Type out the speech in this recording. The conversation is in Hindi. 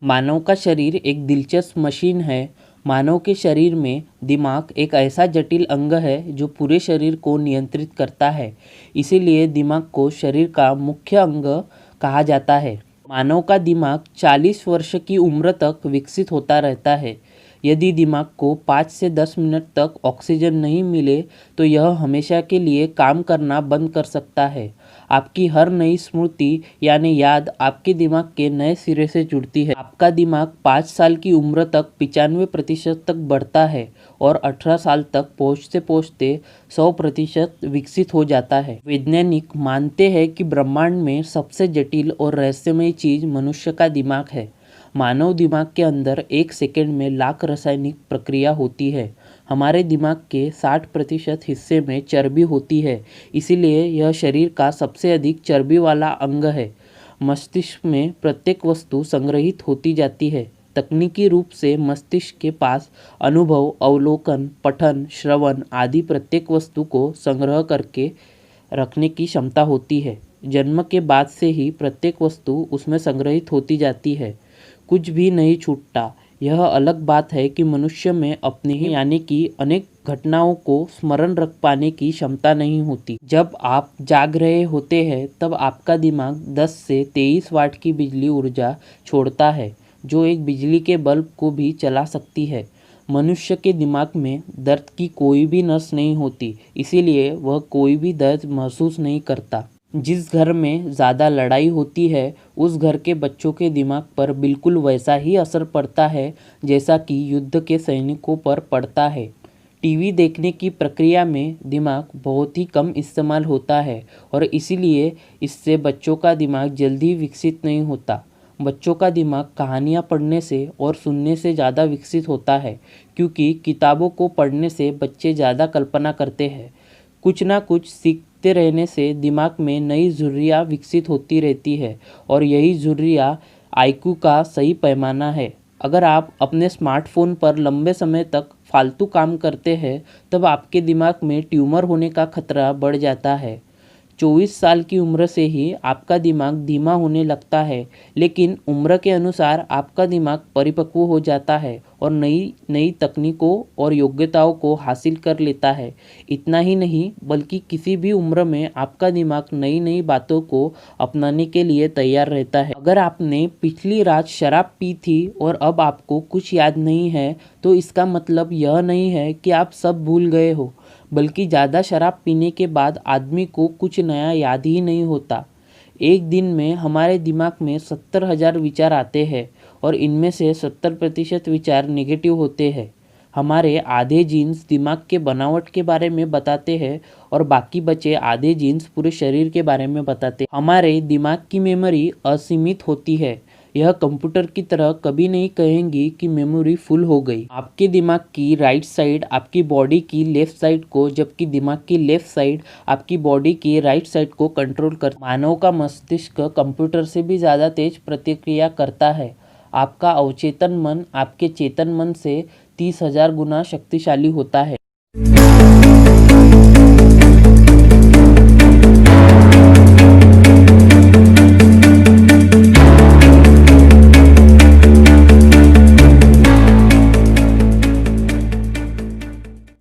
मानव का शरीर एक दिलचस्प मशीन है। मानव के शरीर में दिमाग एक ऐसा जटिल अंग है जो पूरे शरीर को नियंत्रित करता है। इसीलिए दिमाग को शरीर का मुख्य अंग कहा जाता है। मानव का दिमाग 40 वर्ष की उम्र तक विकसित होता रहता है। यदि दिमाग को 5 से 10 मिनट तक ऑक्सीजन नहीं मिले तो यह हमेशा के लिए काम करना बंद कर सकता है। आपकी हर नई स्मृति यानी याद आपके दिमाग के नए सिरे से जुड़ती है। आपका दिमाग 5 साल की उम्र तक 95% तक बढ़ता है और 18 साल तक पहुँचते पहुँचते 100% विकसित हो जाता है। वैज्ञानिक मानते हैं कि ब्रह्मांड में सबसे जटिल और रहस्यमय चीज़ मनुष्य का दिमाग है। मानव दिमाग के अंदर 1 सेकंड में लाख रासायनिक प्रक्रिया होती है। हमारे दिमाग के 60% हिस्से में चर्बी होती है, इसीलिए यह शरीर का सबसे अधिक चर्बी वाला अंग है। मस्तिष्क में प्रत्येक वस्तु संग्रहित होती जाती है। तकनीकी रूप से मस्तिष्क के पास अनुभव, अवलोकन, पठन, श्रवण आदि प्रत्येक वस्तु को संग्रह करके रखने की क्षमता होती है। जन्म के बाद से ही प्रत्येक वस्तु उसमें संग्रहित होती जाती है, कुछ भी नहीं छूटता। यह अलग बात है कि मनुष्य में अपनी ही यानी कि अनेक घटनाओं को स्मरण रख पाने की क्षमता नहीं होती। जब आप जाग रहे होते हैं तब आपका दिमाग 10 से 23 वाट की बिजली ऊर्जा छोड़ता है, जो एक बिजली के बल्ब को भी चला सकती है। मनुष्य के दिमाग में दर्द की कोई भी नस नहीं होती, इसीलिए वह कोई भी दर्द महसूस नहीं करता। जिस घर में ज़्यादा लड़ाई होती है उस घर के बच्चों के दिमाग पर बिल्कुल वैसा ही असर पड़ता है जैसा कि युद्ध के सैनिकों पर पड़ता है। टीवी देखने की प्रक्रिया में दिमाग बहुत ही कम इस्तेमाल होता है और इसीलिए इससे बच्चों का दिमाग जल्दी विकसित नहीं होता। बच्चों का दिमाग कहानियाँ पढ़ने से और सुनने से ज़्यादा विकसित होता है, क्योंकि किताबों को पढ़ने से बच्चे ज़्यादा कल्पना करते हैं। कुछ ना कुछ सीखते रहने से दिमाग में नई झुर्रियाँ विकसित होती रहती है और यही झुर्रियाँ आईक्यू का सही पैमाना है। अगर आप अपने स्मार्टफोन पर लंबे समय तक फालतू काम करते हैं तब आपके दिमाग में ट्यूमर होने का खतरा बढ़ जाता है। 24 साल की उम्र से ही आपका दिमाग धीमा होने लगता है, लेकिन उम्र के अनुसार आपका दिमाग परिपक्व हो जाता है और नई नई तकनीकों और योग्यताओं को हासिल कर लेता है। इतना ही नहीं बल्कि किसी भी उम्र में आपका दिमाग नई नई बातों को अपनाने के लिए तैयार रहता है। अगर आपने पिछली रात शराब पी थी और अब आपको कुछ याद नहीं है तो इसका मतलब यह नहीं है कि आप सब भूल गए हो, बल्कि ज़्यादा शराब पीने के बाद आदमी को कुछ नया याद ही नहीं होता। एक दिन में हमारे दिमाग में 70,000 विचार आते हैं और इनमें से 70% विचार नेगेटिव होते हैं। हमारे आधे जीन्स दिमाग के बनावट के बारे में बताते हैं और बाकी बचे आधे जीन्स पूरे शरीर के बारे में बताते हैं। हमारे दिमाग की मेमोरी असीमित होती है। यह कंप्यूटर की तरह कभी नहीं कहेंगी कि मेमोरी फुल हो गई। आपके दिमाग की राइट साइड आपकी बॉडी की लेफ्ट साइड को, जबकि दिमाग की लेफ्ट साइड आपकी बॉडी की राइट साइड को कंट्रोल कर। मानव का मस्तिष्क कंप्यूटर से भी ज़्यादा तेज प्रतिक्रिया करता है। आपका अवचेतन मन आपके चेतन मन से 30,000 गुना शक्तिशाली होता है।